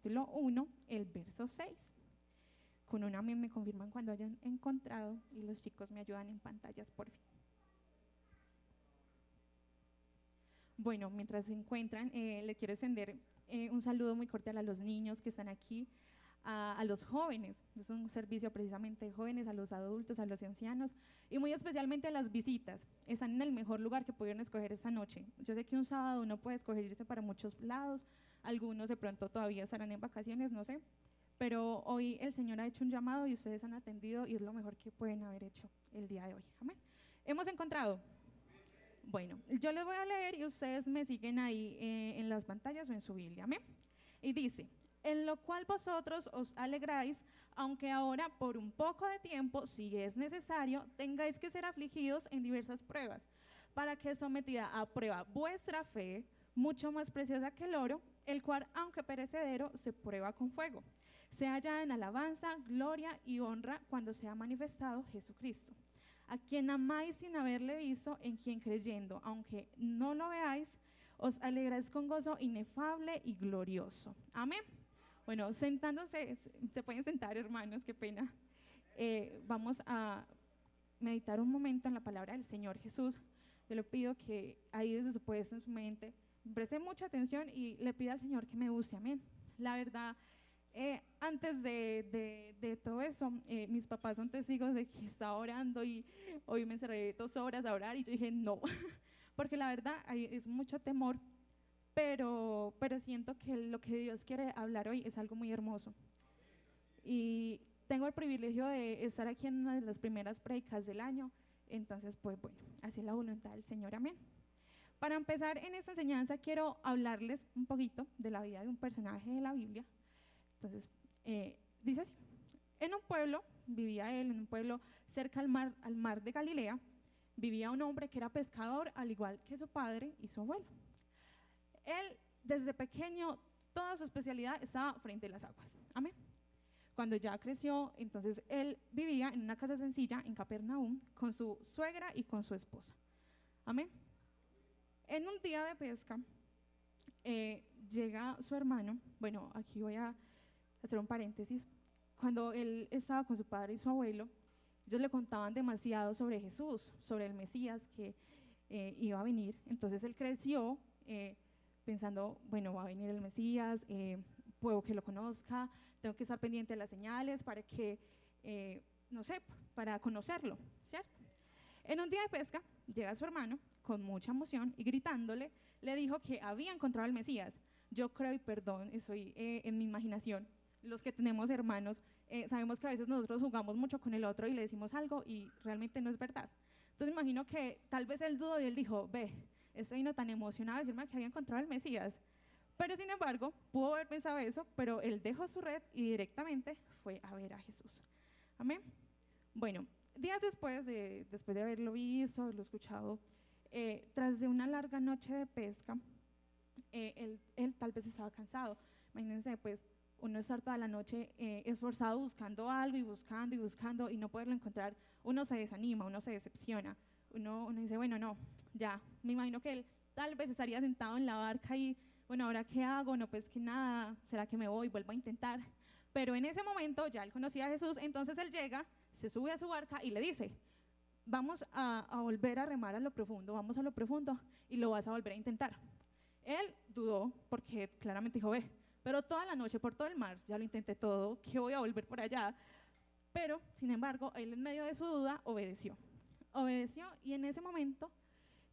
capítulo 1, el verso 6. Con un amén me confirman cuando hayan encontrado y los chicos me ayudan en pantallas por fin. Bueno, mientras se encuentran, le quiero extender un saludo muy cordial a los niños que están aquí, a los jóvenes. Es un servicio precisamente de jóvenes, a los adultos, a los ancianos y muy especialmente a las visitas. Están en el mejor lugar que pudieron escoger esta noche. Yo sé que un sábado uno puede escoger irse para muchos lados, algunos de pronto todavía estarán en vacaciones, no sé, pero hoy el Señor ha hecho un llamado y ustedes han atendido y es lo mejor que pueden haber hecho el día de hoy. Amén. ¿Hemos encontrado? Bueno, yo les voy a leer y ustedes me siguen ahí en las pantallas o en su Biblia. Amén. Y dice: en lo cual vosotros os alegráis, aunque ahora por un poco de tiempo, si es necesario, tengáis que ser afligidos en diversas pruebas, para que sometida a prueba vuestra fe, mucho más preciosa que el oro, el cual, aunque perecedero, se prueba con fuego, se halla en alabanza, gloria y honra cuando sea manifestado Jesucristo, a quien amáis sin haberle visto, en quien creyendo, aunque no lo veáis, os alegráis con gozo inefable y glorioso. Amén. Bueno, sentándose, se pueden sentar, hermanos, qué pena. Vamos a meditar un momento en la palabra del Señor Jesús. Yo le pido que ahí desde su puesto en su mente preste mucha atención y le pido al Señor que me use. Amén. La verdad, antes de todo eso, mis papás son testigos de que estaba orando y hoy me encerré 2 horas a orar y yo dije no, porque la verdad es mucho temor, pero siento que lo que Dios quiere hablar hoy es algo muy hermoso. Y tengo el privilegio de estar aquí en una de las primeras prédicas del año, entonces pues bueno, así es la voluntad del Señor. Amén. Para empezar en esta enseñanza quiero hablarles un poquito de la vida de un personaje de la Biblia. Entonces, dice así: en un pueblo, vivía él, en un pueblo cerca al mar de Galilea, vivía un hombre que era pescador, al igual que su padre y su abuelo. Él, desde pequeño, toda su especialidad estaba frente a las aguas. Amén. Cuando ya creció, entonces él vivía en una casa sencilla en Capernaum con su suegra y con su esposa. Amén. En un día de pesca, llega su hermano. Bueno, aquí voy a hacer un paréntesis. Cuando él estaba con su padre y su abuelo, ellos le contaban demasiado sobre Jesús, sobre el Mesías que iba a venir. Entonces él creció pensando, bueno, va a venir el Mesías, puedo que lo conozca, tengo que estar pendiente de las señales para que, no sé, para conocerlo, ¿cierto? En un día de pesca, llega su hermano con mucha emoción y gritándole, le dijo que había encontrado al Mesías. Yo creo, y perdón, estoy en mi imaginación, los que tenemos hermanos, sabemos que a veces nosotros jugamos mucho con el otro y le decimos algo y realmente no es verdad. Entonces imagino que tal vez él dudó y él dijo, ve, estoy no tan emocionado de decirme que había encontrado al Mesías. Pero sin embargo, pudo haber pensado eso, pero él dejó su red y directamente fue a ver a Jesús. Amén. Bueno, días después de haberlo visto, haberlo escuchado, tras de una larga noche de pesca, él tal vez estaba cansado. Imagínense, pues, uno estar toda la noche esforzado buscando algo y buscando y no poderlo encontrar, uno se desanima, uno se decepciona, uno dice, bueno, no, ya, me imagino que él tal vez estaría sentado en la barca y, bueno, ¿ahora qué hago? No, pues que nada, ¿será que me voy? Vuelvo a intentar. Pero en ese momento ya él conocía a Jesús, entonces él llega, se sube a su barca y le dice, vamos a volver a remar a lo profundo, vamos a lo profundo y lo vas a volver a intentar. Él dudó porque claramente dijo, ve, pero toda la noche por todo el mar, ya lo intenté todo, ¿qué voy a volver por allá? Pero, sin embargo, él en medio de su duda obedeció y en ese momento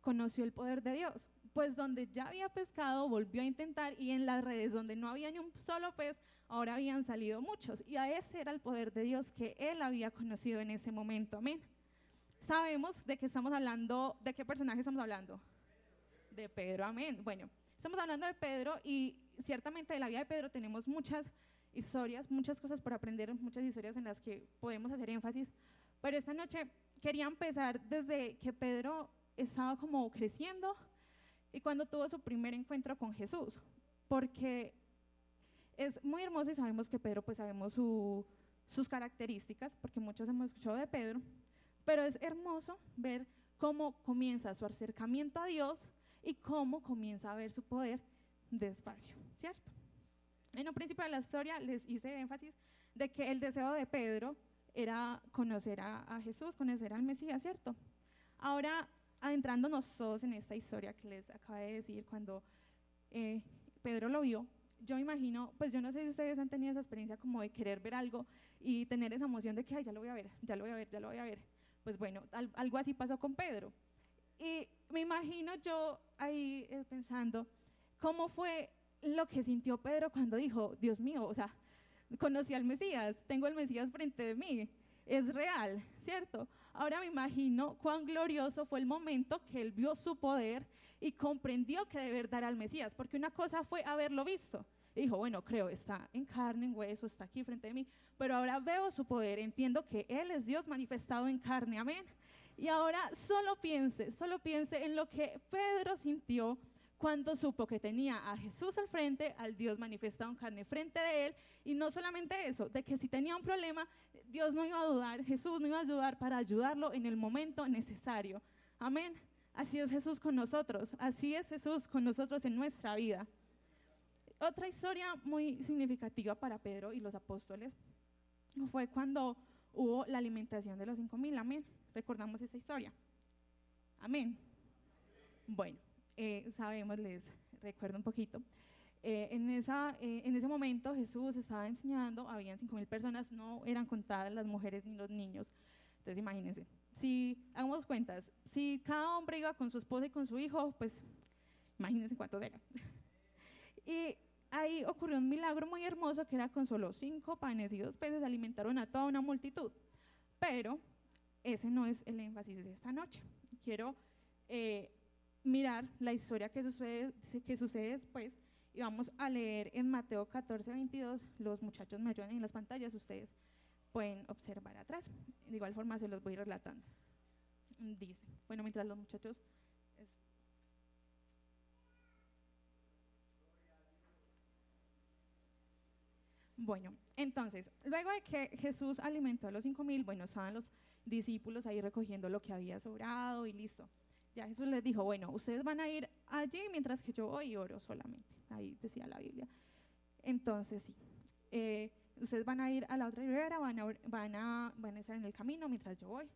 conoció el poder de Dios, pues donde ya había pescado volvió a intentar y en las redes donde no había ni un solo pez, ahora habían salido muchos y a ese era el poder de Dios que él había conocido en ese momento. Amén. Sabemos de qué estamos hablando, de qué personaje estamos hablando, de Pedro. Amén. Bueno, estamos hablando de Pedro y ciertamente de la vida de Pedro tenemos muchas historias, muchas cosas por aprender, muchas historias en las que podemos hacer énfasis, pero esta noche quería empezar desde que Pedro estaba como creciendo y cuando tuvo su primer encuentro con Jesús, porque es muy hermoso y sabemos que Pedro, pues sabemos sus características, porque muchos hemos escuchado de Pedro, pero es hermoso ver cómo comienza su acercamiento a Dios y cómo comienza a ver su poder despacio, ¿cierto? En un principio de la historia les hice énfasis de que el deseo de Pedro era conocer a Jesús, conocer al Mesías, ¿cierto? Ahora, adentrándonos todos en esta historia que les acabé de decir, cuando Pedro lo vio, yo me imagino, pues yo no sé si ustedes han tenido esa experiencia como de querer ver algo y tener esa emoción de que, ay, ya lo voy a ver, ya lo voy a ver, ya lo voy a ver. Pues bueno, algo así pasó con Pedro. Y me imagino yo ahí pensando, ¿cómo fue lo que sintió Pedro cuando dijo, Dios mío, o sea, conocí al Mesías, tengo al Mesías frente de mí, es real, ¿cierto? Ahora me imagino cuán glorioso fue el momento que él vio su poder y comprendió que de verdad era el Mesías, porque una cosa fue haberlo visto, y dijo, bueno, creo, está en carne, en hueso, está aquí frente de mí, pero ahora veo su poder, entiendo que Él es Dios manifestado en carne, amén. Y ahora solo piense en lo que Pedro sintió cuando supo que tenía a Jesús al frente, al Dios manifestado en carne frente de él, y no solamente eso, de que si tenía un problema, Dios no iba a dudar, Jesús no iba a dudar para ayudarlo en el momento necesario. Amén. Así es Jesús con nosotros, así es Jesús con nosotros en nuestra vida. Otra historia muy significativa para Pedro y los apóstoles fue cuando hubo la alimentación de los 5,000, amén. Recordamos esa historia. Amén. Bueno, sabemos, les recuerdo un poquito. En ese momento Jesús estaba enseñando, habían 5,000 personas, no eran contadas las mujeres ni los niños. Entonces imagínense, si hagamos cuentas, si cada hombre iba con su esposa y con su hijo, pues imagínense cuántos eran. Y ahí ocurrió un milagro muy hermoso que era con solo 5 panes y 2 peces alimentaron a toda una multitud. Pero ese no es el énfasis de esta noche. Quiero mirar la historia que sucede después y vamos a leer en Mateo 14:22. Los muchachos me ayudan en las pantallas, ustedes pueden observar atrás. De igual forma se los voy relatando. Dice, bueno, mientras los muchachos... Bueno, entonces, luego de que Jesús alimentó a los 5,000, bueno, estaban los discípulos ahí recogiendo lo que había sobrado y listo. Ya Jesús les dijo, bueno, ustedes van a ir allí mientras que yo voy y oro solamente. Ahí decía la Biblia. Entonces, sí, ustedes van a ir a la otra ribera, van a estar en el camino mientras yo voy.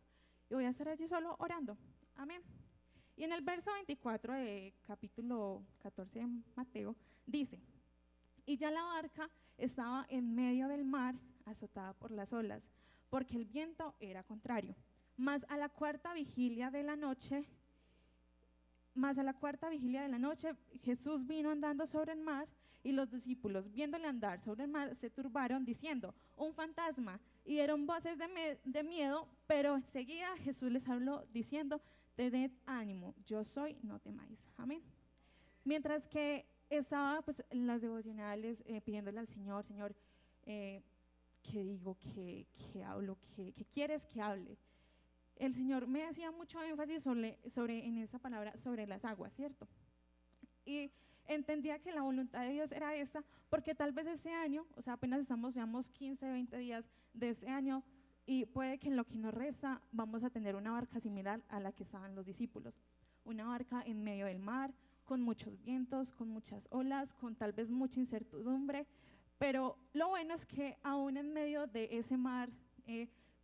Y voy a estar allí solo orando. Amén. Y en el verso 24 de capítulo 14 de Mateo, dice, y ya la barca estaba en medio del mar, azotada por las olas, porque el viento era contrario. Mas a la cuarta vigilia de la noche, Jesús vino andando sobre el mar, y los discípulos, viéndole andar sobre el mar, se turbaron, diciendo, un fantasma, y dieron voces de miedo, pero enseguida Jesús les habló, diciendo, tened ánimo, yo soy, no temáis. Amén. Mientras que estaba pues en las devocionales pidiéndole al Señor, ¿qué digo? ¿Qué hablo? ¿Qué quieres que hable? El Señor me hacía mucho énfasis en esa palabra, sobre las aguas, ¿cierto? Y entendía que la voluntad de Dios era esta, porque tal vez ese año, o sea, apenas llevamos 15, 20 días de ese año, y puede que en lo que nos resta vamos a tener una barca similar a la que estaban los discípulos, una barca en medio del mar, con muchos vientos, con muchas olas, con tal vez mucha incertidumbre, pero lo bueno es que aún en medio de ese mar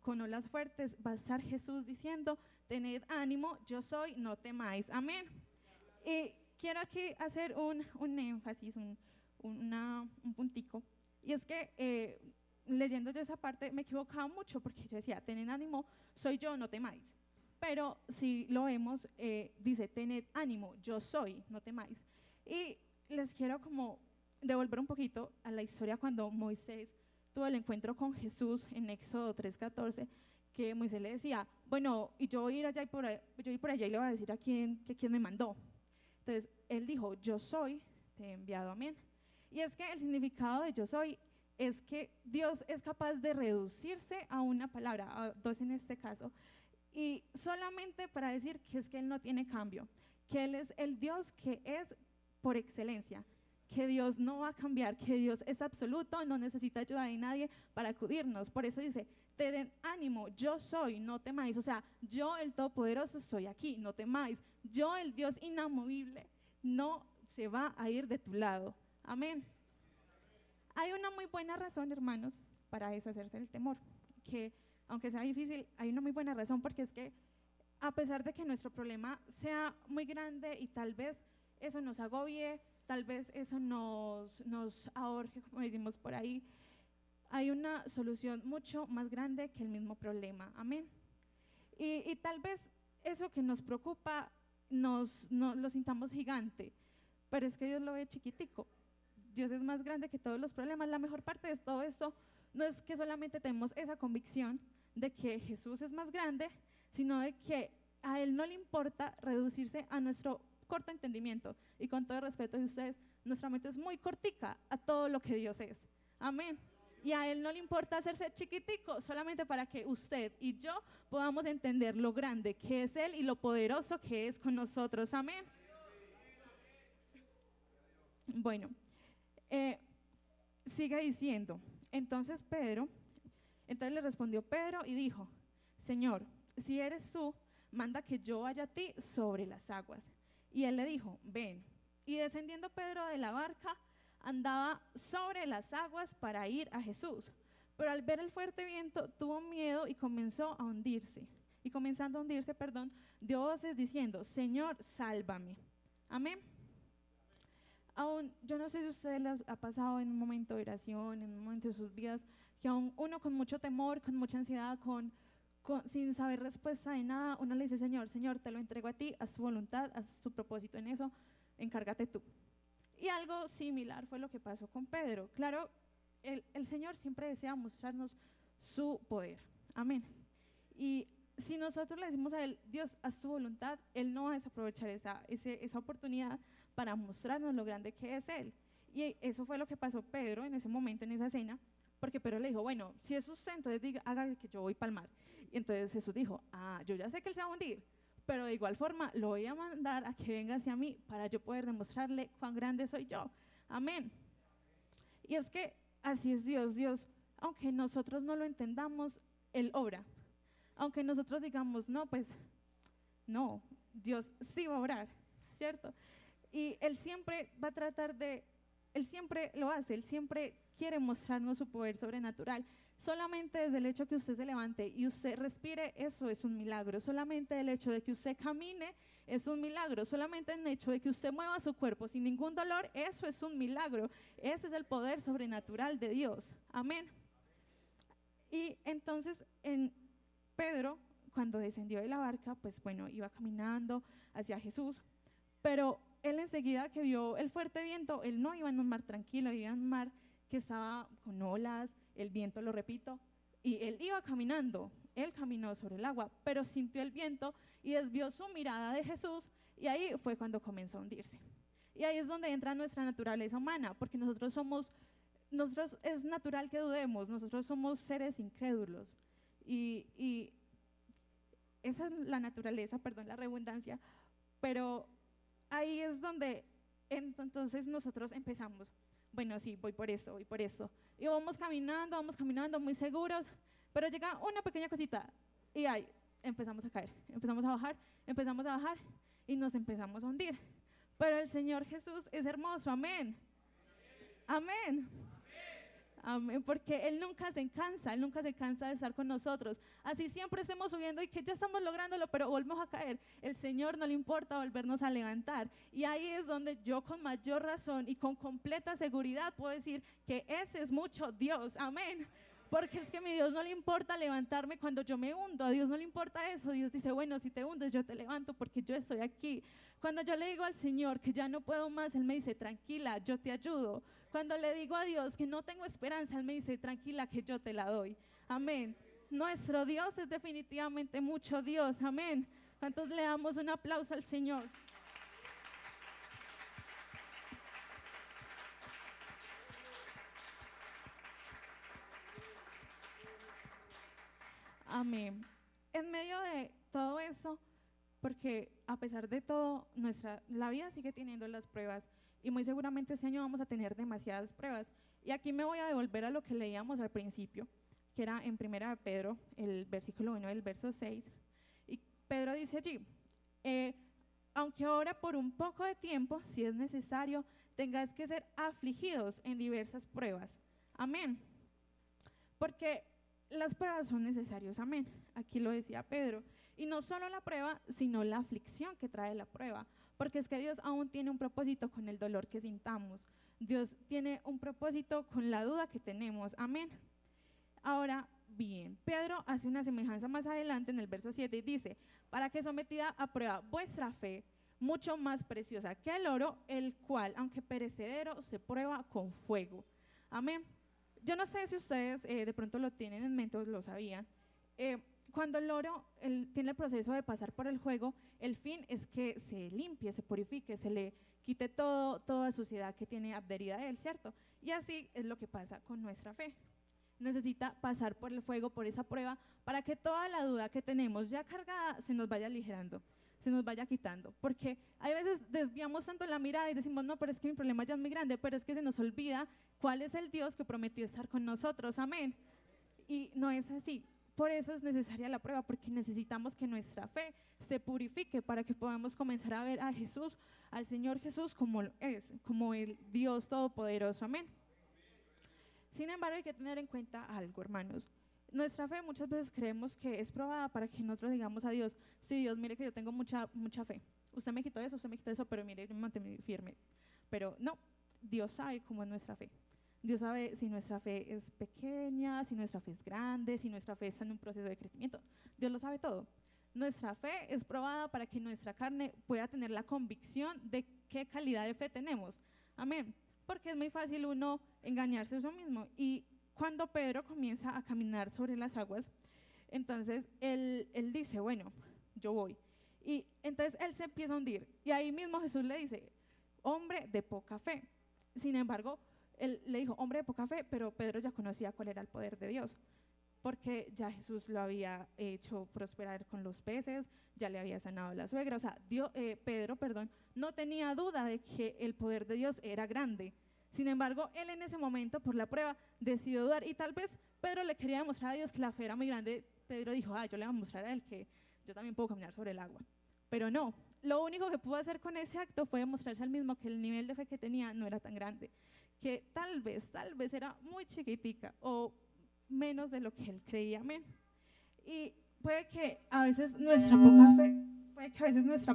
con olas fuertes va a estar Jesús diciendo, tened ánimo, yo soy, no temáis. Amén. Y quiero aquí hacer un énfasis, un puntico, y es que leyendo yo esa parte me equivocaba mucho porque yo decía, tened ánimo, soy yo, no temáis. Pero si lo vemos, dice, tened ánimo, yo soy, no temáis. Y les quiero como devolver un poquito a la historia cuando Moisés tuvo el encuentro con Jesús en Éxodo 3:14, que Moisés le decía, bueno, y yo voy a ir allá y por allá y le voy a decir a quién me mandó. Entonces, él dijo, yo soy, te he enviado, amén. Y es que el significado de yo soy es que Dios es capaz de reducirse a una palabra, a 2 en este caso, y solamente para decir que es que Él no tiene cambio, que Él es el Dios que es por excelencia, que Dios no va a cambiar, que Dios es absoluto, no necesita ayuda de nadie para acudirnos. Por eso dice, tened ánimo, yo soy, no temáis. O sea, yo el Todopoderoso estoy aquí, no temáis. Yo el Dios inamovible no se va a ir de tu lado. Amén. Hay una muy buena razón, hermanos, para deshacerse del temor, que aunque sea difícil, hay una muy buena razón, porque es que a pesar de que nuestro problema sea muy grande y tal vez eso nos agobie, tal vez eso nos ahorque, como decimos por ahí, hay una solución mucho más grande que el mismo problema. Amén. Y tal vez eso que nos preocupa lo sintamos gigante, pero es que Dios lo ve chiquitico. Dios es más grande que todos los problemas. La mejor parte de todo esto no es que solamente tenemos esa convicción de que Jesús es más grande, sino de que a Él no le importa reducirse a nuestro corto entendimiento. Y con todo el respeto de ustedes, nuestra mente es muy cortica a todo lo que Dios es. Amén. Y a Él no le importa hacerse chiquitico solamente para que usted y yo podamos entender lo grande que es Él y lo poderoso que es con nosotros. Amén. Bueno, sigue diciendo, entonces le respondió Pedro y dijo, Señor, si eres tú, manda que yo vaya a ti sobre las aguas. Y él le dijo, ven. Y descendiendo Pedro de la barca, andaba sobre las aguas para ir a Jesús. Pero al ver el fuerte viento, tuvo miedo y comenzó a hundirse. Y comenzando a hundirse, dio voces diciendo, Señor, sálvame. Amén. Aún, yo no sé si a ustedes les ha pasado en un momento de oración, en un momento de sus vidas, que aún uno con mucho temor, con mucha ansiedad, sin saber respuesta de nada, uno le dice, Señor, Señor, te lo entrego a ti, haz tu voluntad, haz tu propósito en eso, encárgate tú. Y algo similar fue lo que pasó con Pedro. Claro, el Señor siempre desea mostrarnos su poder. Amén. Y si nosotros le decimos a Él, Dios, haz tu voluntad, Él no va a desaprovechar esa oportunidad para mostrarnos lo grande que es Él. Y eso fue lo que pasó Pedro en ese momento, en esa cena, porque Pedro le dijo, bueno, si es usted, entonces diga, haga que yo voy para el mar. Y entonces Jesús dijo, yo ya sé que Él se va a hundir, pero de igual forma lo voy a mandar a que venga hacia mí para yo poder demostrarle cuán grande soy yo. Amén. Y es que así es Dios. Dios, aunque nosotros no lo entendamos, Él obra. Aunque nosotros digamos, no, pues, no, Dios sí va a obrar, ¿cierto? Y Él siempre va a Él siempre lo hace, Él siempre quiere mostrarnos su poder sobrenatural. Solamente desde el hecho que usted se levante y usted respire, eso es un milagro. Solamente el hecho de que usted camine es un milagro. Solamente el hecho de que usted mueva su cuerpo sin ningún dolor, eso es un milagro. Ese es el poder sobrenatural de Dios. Amén. Y entonces Pedro, cuando descendió de la barca, pues bueno, iba caminando hacia Jesús, pero él enseguida que vio el fuerte viento, él no iba en un mar tranquilo, iba en un mar que estaba con olas, el viento, lo repito, y él iba caminando, él caminó sobre el agua, pero sintió el viento y desvió su mirada de Jesús, y ahí fue cuando comenzó a hundirse. Y ahí es donde entra nuestra naturaleza humana, porque nosotros es natural que dudemos, nosotros somos seres incrédulos, y esa es la naturaleza, perdón la redundancia, pero ahí es donde entonces nosotros empezamos, bueno, sí, voy por esto, y vamos caminando muy seguros, pero llega una pequeña cosita y ahí empezamos a caer, empezamos a bajar y nos empezamos a hundir. Pero el Señor Jesús es hermoso, amén. Amén. Amén, porque Él nunca se cansa de estar con nosotros. Así siempre estemos subiendo y que ya estamos lográndolo, pero volvemos a caer. El Señor no le importa volvernos a levantar. Y ahí es donde yo con mayor razón y con completa seguridad puedo decir que ese es mucho Dios. Amén. Porque es que a mi Dios no le importa levantarme cuando yo me hundo. A Dios no le importa eso. Dios dice, bueno, si te hundes yo te levanto porque yo estoy aquí. Cuando yo le digo al Señor que ya no puedo más, Él me dice, tranquila, yo te ayudo. Cuando le digo a Dios que no tengo esperanza, Él me dice, tranquila, que yo te la doy. Amén. Nuestro Dios es definitivamente mucho Dios. Amén. Entonces le damos un aplauso al Señor. Amén. En medio de todo eso, porque a pesar de todo, la vida sigue teniendo las pruebas y muy seguramente este año vamos a tener demasiadas pruebas. Y aquí me voy a devolver a lo que leíamos al principio, que era en 1 Pedro, el versículo 1 del verso 6. Y Pedro dice allí, aunque ahora por un poco de tiempo, si es necesario, tengáis que ser afligidos en diversas pruebas, Amén. Porque las pruebas son necesarias, amén. Aquí lo decía Pedro. Y no solo la prueba, sino la aflicción que trae la prueba. Porque es que Dios aún tiene un propósito con el dolor que sintamos. Dios tiene un propósito con la duda que tenemos, amén. Ahora bien, Pedro hace una semejanza más adelante en el verso 7 y dice, para que sometida a prueba vuestra fe, mucho más preciosa que el oro, el cual, aunque perecedero, se prueba con fuego. Amén. Yo no sé si ustedes de pronto lo tienen en mente o lo sabían. Cuando el oro tiene el proceso de pasar por el fuego, el fin es que se limpie, se purifique, se le quite toda suciedad que tiene adherida a él, ¿cierto? Y así es lo que pasa con nuestra fe. Necesita pasar por el fuego, por esa prueba, para que toda la duda que tenemos ya cargada se nos vaya aligerando, se nos vaya quitando. Porque hay veces desviamos tanto la mirada y decimos, no, pero es que mi problema ya es muy grande, pero es que se nos olvida cuál es el Dios que prometió estar con nosotros, amén. Y no es así. Por eso es necesaria la prueba, porque necesitamos que nuestra fe se purifique para que podamos comenzar a ver a Jesús, al Señor Jesús como es, como el Dios Todopoderoso, amén. Sin embargo, hay que tener en cuenta algo, hermanos. Nuestra fe muchas veces creemos que es probada para que nosotros digamos a Dios, sí, Dios, mire que yo tengo mucha fe. Usted me quitó eso, pero mire, yo me mantengo firme. Pero no, Dios sabe cómo es nuestra fe. Dios sabe si nuestra fe es pequeña, si nuestra fe es grande, si nuestra fe está en un proceso de crecimiento. Dios lo sabe todo. Nuestra fe es probada para que nuestra carne pueda tener la convicción de qué calidad de fe tenemos. Amén. Porque es muy fácil uno engañarse a uno mismo. Y cuando Pedro comienza a caminar sobre las aguas, entonces él dice, bueno, yo voy. Y entonces él se empieza a hundir. Y ahí mismo Jesús le dice, hombre de poca fe. Sin embargo, él le dijo, hombre de poca fe, pero Pedro ya conocía cuál era el poder de Dios, porque ya Jesús lo había hecho prosperar con los peces, ya le había sanado a la suegra, o sea, Pedro, no tenía duda de que el poder de Dios era grande. Sin embargo, él en ese momento, por la prueba, decidió dudar, y tal vez Pedro le quería demostrar a Dios que la fe era muy grande. Pedro dijo, yo le voy a mostrar a él que yo también puedo caminar sobre el agua, pero no. Lo único que pudo hacer con ese acto fue demostrarse al mismo que el nivel de fe que tenía no era tan grande, que tal vez era muy chiquitica o menos de lo que él creía, amén. Y puede que a veces nuestra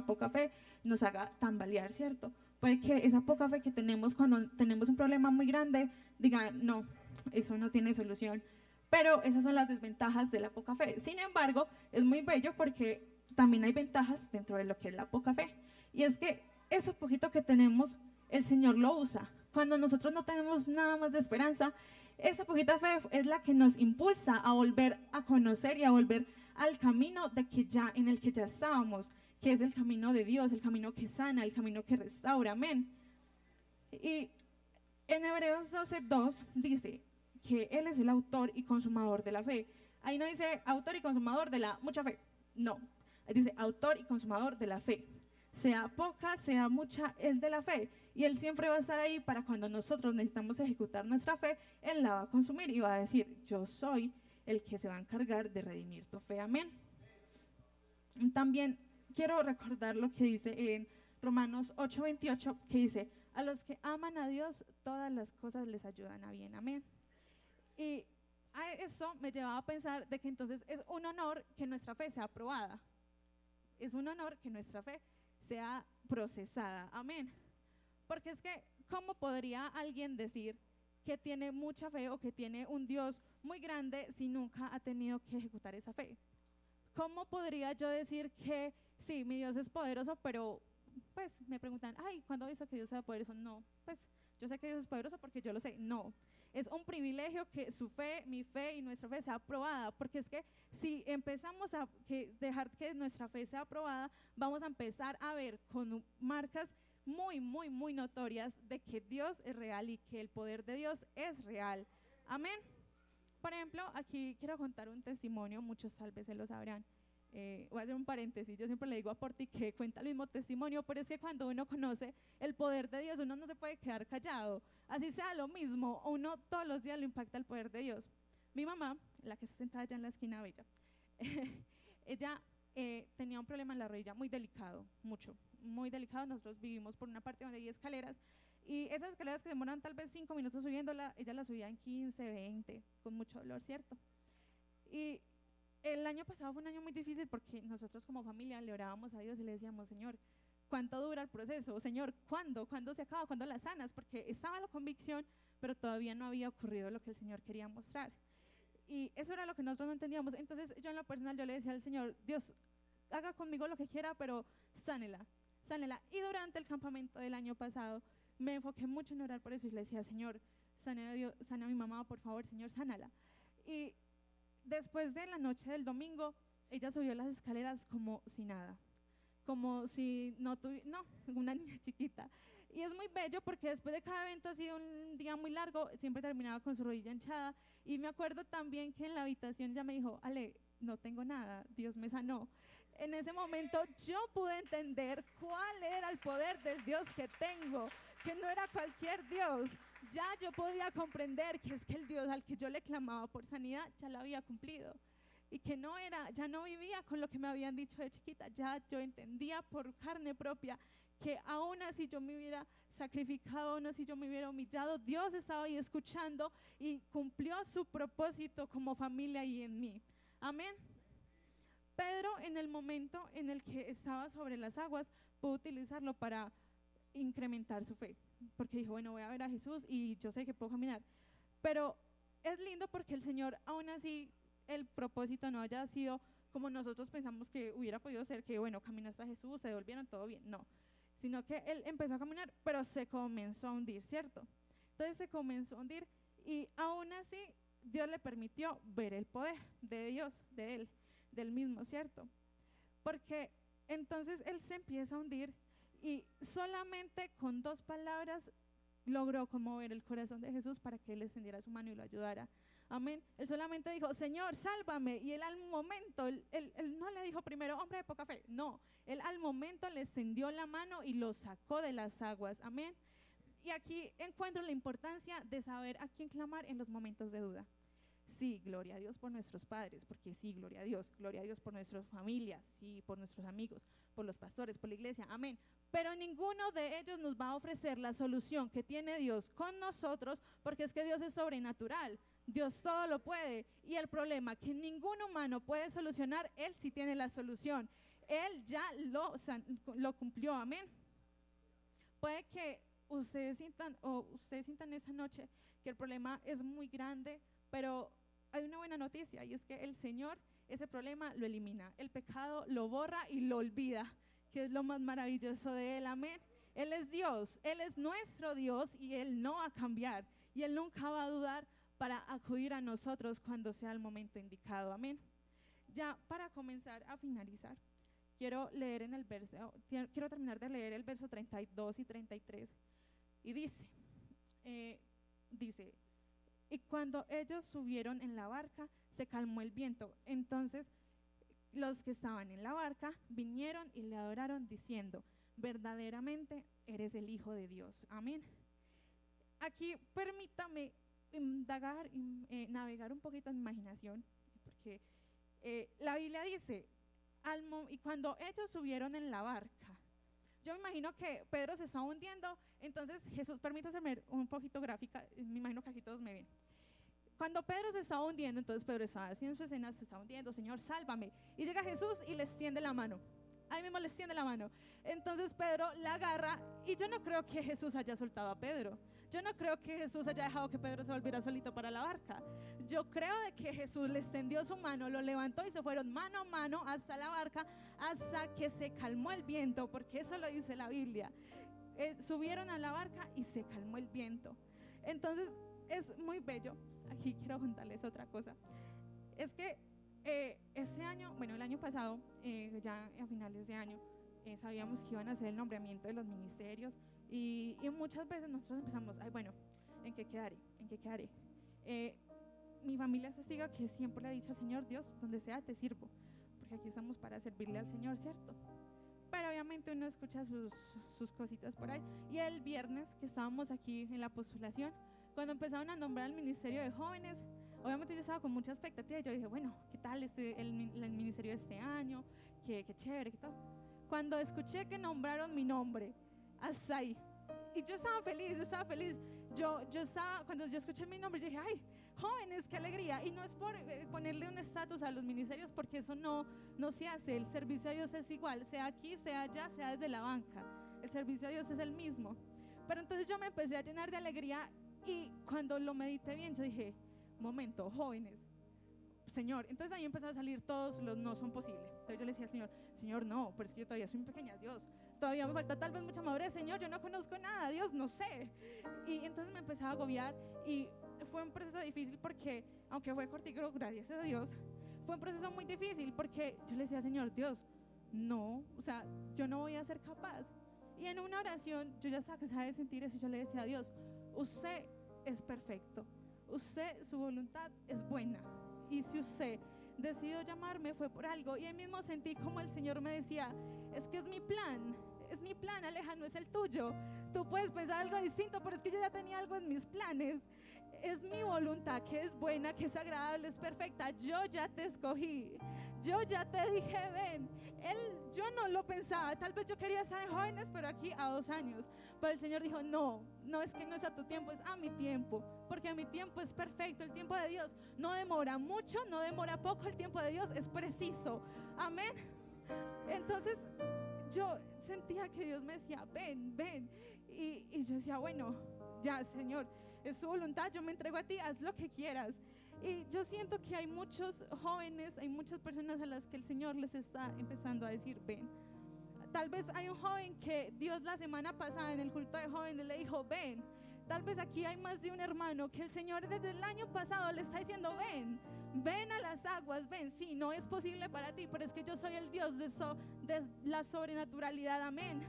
poca fe nos haga tambalear, ¿cierto? Puede que esa poca fe que tenemos cuando tenemos un problema muy grande, digan, no, eso no tiene solución. Pero esas son las desventajas de la poca fe. Sin embargo, es muy bello porque también hay ventajas dentro de lo que es la poca fe. Y es que eso poquito que tenemos, el Señor lo usa. Cuando nosotros no tenemos nada más de esperanza, esa poquita fe es la que nos impulsa a volver a conocer y a volver al camino en el que ya estábamos, que es el camino de Dios, el camino que sana, el camino que restaura, amén. Y en Hebreos 12:2 dice que Él es el autor y consumador de la fe. Ahí no dice autor y consumador de la mucha fe, no, ahí dice autor y consumador de la fe. Sea poca, sea mucha, Él de la fe. Y Él siempre va a estar ahí para cuando nosotros necesitamos ejecutar nuestra fe, Él la va a consumir y va a decir, yo soy el que se va a encargar de redimir tu fe, amén. También quiero recordar lo que dice en Romanos 8:28, que dice, a los que aman a Dios, todas las cosas les ayudan a bien, amén. Y a eso me llevaba a pensar de que entonces es un honor que nuestra fe sea aprobada. Es un honor que nuestra fe sea procesada, amén. Porque es que, ¿cómo podría alguien decir que tiene mucha fe o que tiene un Dios muy grande si nunca ha tenido que ejecutar esa fe? ¿Cómo podría yo decir que sí, mi Dios es poderoso, pero pues me preguntan, ¿cuándo dice que Dios sea poderoso? No, pues yo sé que Dios es poderoso porque yo lo sé. No, es un privilegio que su fe, mi fe y nuestra fe sea aprobada, porque es que si empezamos a dejar que nuestra fe sea aprobada, vamos a empezar a ver con marcas muy, muy, muy notorias de que Dios es real y que el poder de Dios es real, amén. Por ejemplo, aquí quiero contar un testimonio, muchos tal vez se lo sabrán. Voy a hacer un paréntesis, yo siempre le digo a Porti que cuenta el mismo testimonio, pero es que cuando uno conoce el poder de Dios, uno no se puede quedar callado, así sea lo mismo, uno todos los días le impacta el poder de Dios. Mi mamá, la que está sentada allá en la esquina bella, ella tenía un problema en la rodilla muy delicado, muy delicado. Nosotros vivimos por una parte donde hay escaleras Y esas escaleras que demoran tal vez 5 minutos subiéndola, ella la subía en 15, 20, con mucho dolor, ¿cierto? Y el año pasado fue un año muy difícil porque nosotros como familia le orábamos a Dios y le decíamos, Señor, ¿cuánto dura el proceso? Señor, ¿cuándo? ¿Cuándo se acaba? ¿Cuándo la sanas? Porque estaba la convicción, pero todavía no había ocurrido lo que el Señor quería mostrar. Y eso era lo que nosotros no entendíamos. Entonces yo en lo personal yo le decía al Señor, Dios, haga conmigo lo que quiera, pero sánela, sánela. Y durante el campamento del año pasado me enfoqué mucho en orar por eso y le decía, Señor, sana a mi mamá, por favor, Señor, sánala. Y después de la noche del domingo, ella subió las escaleras como si nada, como si no tuviera, no, una niña chiquita. Y es muy bello porque después de cada evento ha sido un día muy largo, siempre terminaba con su rodilla hinchada. Y me acuerdo también que en la habitación ella me dijo, Ale, no tengo nada, Dios me sanó. En ese momento yo pude entender cuál era el poder del Dios que tengo, que no era cualquier Dios. Ya yo podía comprender que es que el Dios al que yo le clamaba por sanidad ya lo había cumplido. Y que no era, ya no vivía con lo que me habían dicho de chiquita, ya yo entendía por carne propia que aún así yo me hubiera sacrificado, aún así yo me hubiera humillado, Dios estaba ahí escuchando y cumplió su propósito como familia y en mí. Amén. Pedro, en el momento en el que estaba sobre las aguas, pudo utilizarlo para incrementar su fe, porque dijo, bueno, voy a ver a Jesús y yo sé que puedo caminar. Pero es lindo porque el Señor, aún así, el propósito no haya sido como nosotros pensamos que hubiera podido ser, que bueno, caminaste a Jesús, se devolvieron, todo bien, no, sino que él empezó a caminar, pero se comenzó a hundir, ¿cierto? Entonces se comenzó a hundir y aún así Dios le permitió ver el poder de Dios, de él, del mismo, ¿cierto? Porque entonces él se empieza a hundir y solamente con 2 palabras logró conmover el corazón de Jesús para que él extendiera su mano y lo ayudara. Amén. Él solamente dijo, Señor, sálvame. Y él al momento, él no le dijo primero, hombre de poca fe. No, él al momento le extendió la mano y lo sacó de las aguas. Amén. Y aquí encuentro la importancia de saber a quién clamar en los momentos de duda. Sí, gloria a Dios por nuestros padres, porque sí, gloria a Dios por nuestras familias, sí, por nuestros amigos, por los pastores, por la iglesia, amén. Pero ninguno de ellos nos va a ofrecer la solución que tiene Dios con nosotros, porque es que Dios es sobrenatural, Dios todo lo puede. Y el problema que ningún humano puede solucionar, Él sí tiene la solución. Él ya lo cumplió, amén. Puede que ustedes sientan esa noche que el problema es muy grande, pero hay una buena noticia y es que el Señor ese problema lo elimina, el pecado lo borra y lo olvida, que es lo más maravilloso de Él, amén. Él es Dios, Él es nuestro Dios y Él no va a cambiar y Él nunca va a dudar para acudir a nosotros cuando sea el momento indicado, amén. Ya para comenzar a finalizar, quiero terminar de leer el verso 32 y 33 y dice, y cuando ellos subieron en la barca, se calmó el viento. Entonces los que estaban en la barca vinieron y le adoraron diciendo, verdaderamente eres el Hijo de Dios. Amén. Aquí permítame navegar un poquito en mi imaginación, porque la Biblia dice, y cuando ellos subieron en la barca, yo me imagino que Pedro se estaba hundiendo, entonces Jesús, permítase ver un poquito gráfica, me imagino que aquí todos me ven. Cuando Pedro se estaba hundiendo, entonces Pedro estaba haciendo su escena, se estaba hundiendo, Señor, sálvame. Y llega Jesús y le extiende la mano. Ahí mismo le extiende la mano. Entonces Pedro la agarra y yo no creo que Jesús haya soltado a Pedro. Yo no creo que Jesús haya dejado que Pedro se volviera solito para la barca. Yo creo de que Jesús le extendió su mano, lo levantó y se fueron mano a mano hasta la barca, hasta que se calmó el viento, porque eso lo dice la Biblia. Subieron a la barca y se calmó el viento. Entonces es muy bello. Aquí quiero contarles otra cosa. Es que este año, bueno, el año pasado, ya a finales de año, sabíamos que iban a hacer el nombramiento de los ministerios y muchas veces nosotros empezamos, ay, bueno, ¿en qué quedaré? ¿En qué quedaré? Mi familia es testigo que siempre le ha dicho al Señor, Dios, donde sea te sirvo, porque aquí estamos para servirle al Señor, ¿cierto? Pero obviamente uno escucha sus cositas por ahí. Y el viernes que estábamos aquí en la postulación, cuando empezaron a nombrar el ministerio de jóvenes, obviamente yo estaba con mucha expectativa y yo dije, bueno, ¿qué tal el ministerio de este año? Qué chévere, qué tal. Cuando escuché que nombraron mi nombre, hasta ahí, Y yo estaba feliz. Yo estaba, cuando yo escuché mi nombre, yo dije, ay, jóvenes, qué alegría. Y no es por ponerle un estatus a los ministerios, porque eso no se hace. El servicio a Dios es igual, sea aquí, sea allá, sea desde la banca. El servicio a Dios es el mismo. Pero entonces yo me empecé a llenar de alegría, y cuando lo medité bien, yo dije, momento, jóvenes, Señor. Entonces ahí empezaron a salir todos los no son posibles. Entonces yo le decía al Señor, Señor, no, pero es que yo todavía soy muy pequeña, Dios, todavía me falta tal vez mucha madurez, Señor, yo no conozco nada, Dios, no sé. Y entonces me empezaba a agobiar, y fue un proceso difícil porque, aunque fue cortico, gracias a Dios, fue un proceso muy difícil porque yo le decía, Señor, Dios, no, o sea, yo no voy a ser capaz. Y en una oración, yo ya estaba cansada de sentir eso, y yo le decía a Dios, usted es perfecto, usted, su voluntad es buena, y si usted decidió llamarme fue por algo. Y ahí mismo sentí como el Señor me decía, es que es mi plan, Aleja, no es el tuyo. Tú puedes pensar algo distinto, pero es que yo ya tenía algo en mis planes. Es mi voluntad, que es buena, que es agradable, es perfecta. Yo ya te escogí, yo ya te dije, ven. Yo no lo pensaba, tal vez yo quería estar en jóvenes, pero aquí a 2 años. Pero el Señor dijo, no, es que no es a tu tiempo, es a mi tiempo, porque mi tiempo es perfecto. El tiempo de Dios no demora mucho, no demora poco, el tiempo de Dios es preciso. Amén. Entonces yo sentía que Dios me decía, ven, y yo decía, bueno, ya, Señor, es tu voluntad, yo me entrego a ti, haz lo que quieras. Y yo siento que hay muchos jóvenes, hay muchas personas a las que el Señor les está empezando a decir, ven. Tal vez hay un joven que Dios la semana pasada en el culto de jóvenes le dijo, ven. Tal vez aquí hay más de un hermano que el Señor desde el año pasado le está diciendo, ven a las aguas, ven. Sí, no es posible para ti, pero es que yo soy el Dios de la sobrenaturalidad, amén.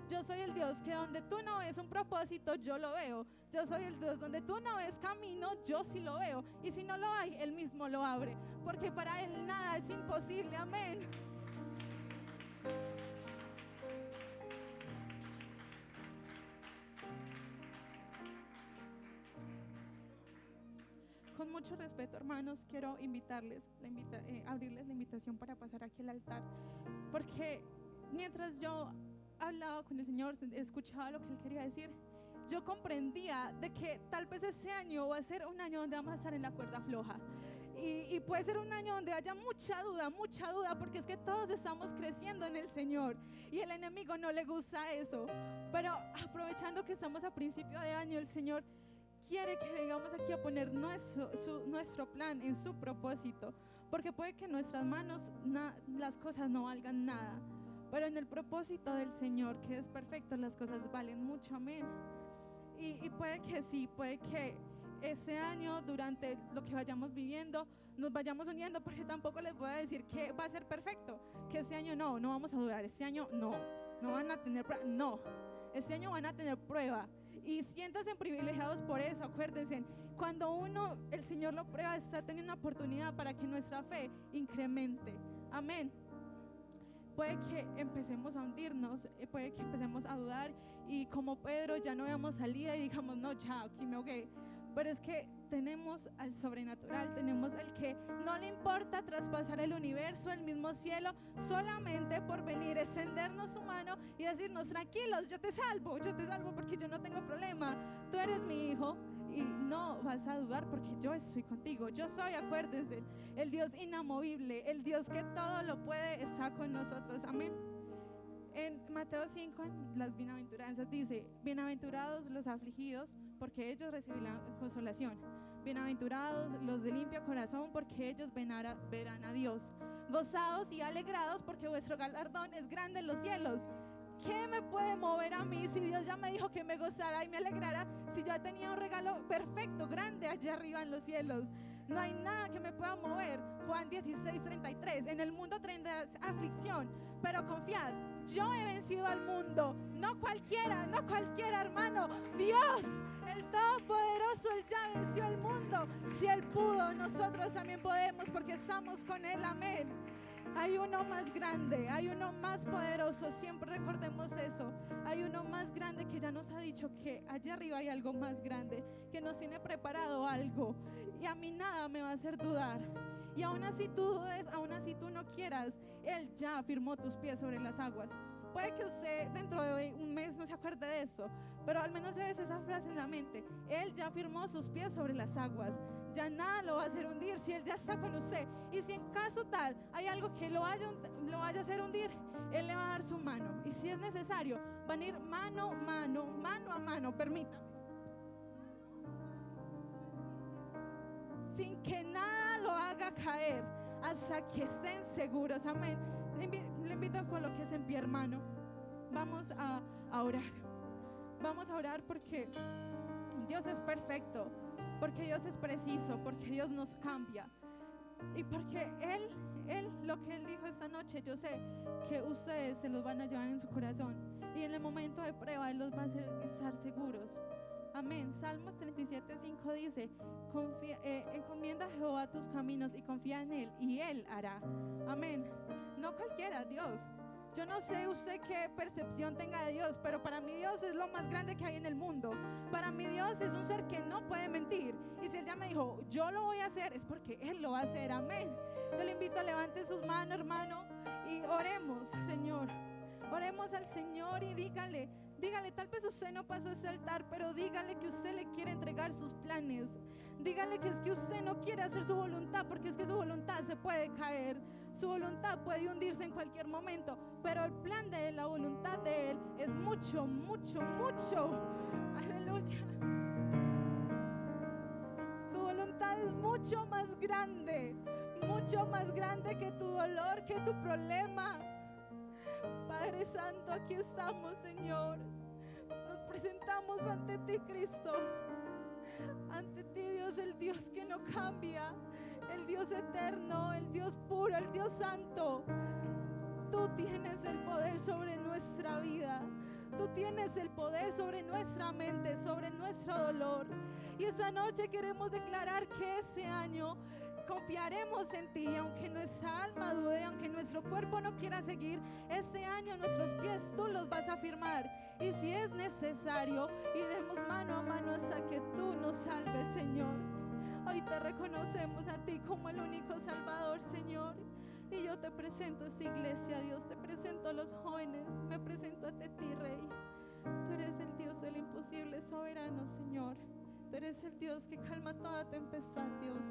Yo soy el Dios que donde tú no ves un propósito, yo lo veo. Yo soy el Dios donde tú no ves camino, yo sí lo veo. Y si no lo hay, Él mismo lo abre, porque para Él nada es imposible, amén. Con mucho respeto, hermanos, quiero invitarles, abrirles la invitación para pasar aquí al altar, porque mientras yo hablaba con el Señor, escuchaba lo que Él quería decir, yo comprendía de que tal vez ese año va a ser un año donde vamos a estar en la cuerda floja, y puede ser un año donde haya mucha duda, porque es que todos estamos creciendo en el Señor, y el enemigo no le gusta eso. Pero aprovechando que estamos a principio de año, el Señor quiere que vengamos aquí a poner nuestro plan en su propósito, porque puede que en nuestras manos las cosas no valgan nada, pero en el propósito del Señor, que es perfecto, las cosas valen mucho, amén. Y puede que sí, puede que ese año, durante lo que vayamos viviendo, nos vayamos uniendo, porque tampoco les voy a decir que va a ser perfecto, que ese año no vamos a durar, ese año no van a tener prueba, no, ese año van a tener prueba. Y siéntanse privilegiados por eso. Acuérdense, cuando el Señor lo prueba, está teniendo una oportunidad para que nuestra fe incremente, amén. Puede que empecemos a hundirnos, puede que empecemos a dudar, y como Pedro ya no veamos salida y digamos, no, ya, aquí me ahogué. Pero es que tenemos al sobrenatural, tenemos el que no le importa traspasar el universo, el mismo cielo, solamente por venir, extendernos su mano y decirnos, tranquilos, yo te salvo porque yo no tengo problema, tú eres mi hijo y no vas a dudar porque yo estoy contigo. Yo soy, acuérdense, el Dios inamovible, el Dios que todo lo puede, está con nosotros, amén. En Mateo 5, en las bienaventuranzas dice, bienaventurados los afligidos, porque ellos recibirán consolación. Bienaventurados los de limpio corazón, porque ellos verán a Dios. Gozados y alegrados, porque vuestro galardón es grande en los cielos. ¿Qué me puede mover a mí si Dios ya me dijo que me gozara y me alegrara? Si yo ya tenía un regalo perfecto, grande allá arriba en los cielos. No hay nada que me pueda mover. Juan 16:33. En el mundo tendrás aflicción, pero confiad, yo he vencido al mundo. No cualquiera, hermano. Dios, el Todopoderoso, Él ya venció al mundo. Si Él pudo, nosotros también podemos, porque estamos con Él, amén. Hay uno más grande, hay uno más poderoso, siempre recordemos eso. Hay uno más grande que ya nos ha dicho que allá arriba hay algo más grande, que nos tiene preparado algo, y a mí nada me va a hacer dudar. Y aún así tú dudes, aún así tú no quieras, Él ya firmó tus pies sobre las aguas. puede que usted dentro de un mes no se acuerde de esto, pero al menos se ve esa frase en la mente. Él ya firmó sus pies sobre las aguas, ya nada lo va a hacer hundir si Él ya está con usted. Y si en caso tal hay algo que lo vaya a hacer hundir, Él le va a dar su mano. Y si es necesario, van a ir mano a mano, permítame, sin que nada lo haga caer, hasta que estén seguros. Amén. Le invito a colocarse en pie, hermano. Vamos a orar. Vamos a orar porque Dios es perfecto, porque Dios es preciso, porque Dios nos cambia. Y porque Él, lo que Él dijo esta noche, yo sé que ustedes se los van a llevar en su corazón. Y en el momento de prueba Él los va a hacer estar seguros. Amén. Salmos 37:5 dice: encomienda a Jehová tus caminos y confía en Él, y Él hará. Amén. No cualquiera, Dios. Yo no sé usted qué percepción tenga de Dios, pero para mí Dios es lo más grande que hay en el mundo. Para mí Dios es un ser que no puede mentir. Y si Él ya me dijo, yo lo voy a hacer, es porque Él lo va a hacer. Amén. Yo le invito a levantar sus manos, hermano, y oremos, Señor. Oremos al Señor y dígale, tal vez usted no pasó ese altar, pero dígale que usted le quiere entregar sus planes. Dígale que es que usted no quiere hacer su voluntad, porque es que su voluntad se puede caer, su voluntad puede hundirse en cualquier momento, pero el plan de Él, la voluntad de Él es mucho, mucho, mucho, aleluya, su voluntad es mucho más grande que tu dolor, que tu problema. Padre Santo, aquí estamos, Señor. Nos presentamos ante ti, Cristo. Ante ti, Dios, el Dios que no cambia, el Dios eterno, el Dios puro, el Dios santo. Tú tienes el poder sobre nuestra vida. Tú tienes el poder sobre nuestra mente, sobre nuestro dolor. Y esta noche queremos declarar que ese año confiaremos en ti, aunque nuestra alma dude, aunque nuestro cuerpo no quiera seguir. Este año nuestros pies tú los vas a firmar, y si es necesario iremos mano a mano hasta que tú nos salves, Señor. Hoy te reconocemos a ti como el único Salvador, Señor, y yo te presento esta iglesia, Dios, te presento a los jóvenes, me presento ante ti, Rey. Tú eres el Dios del imposible, soberano, Señor. Tú eres el Dios que calma toda tempestad, Dios.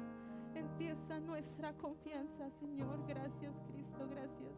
En ti está nuestra confianza, Señor. Gracias, Cristo, gracias.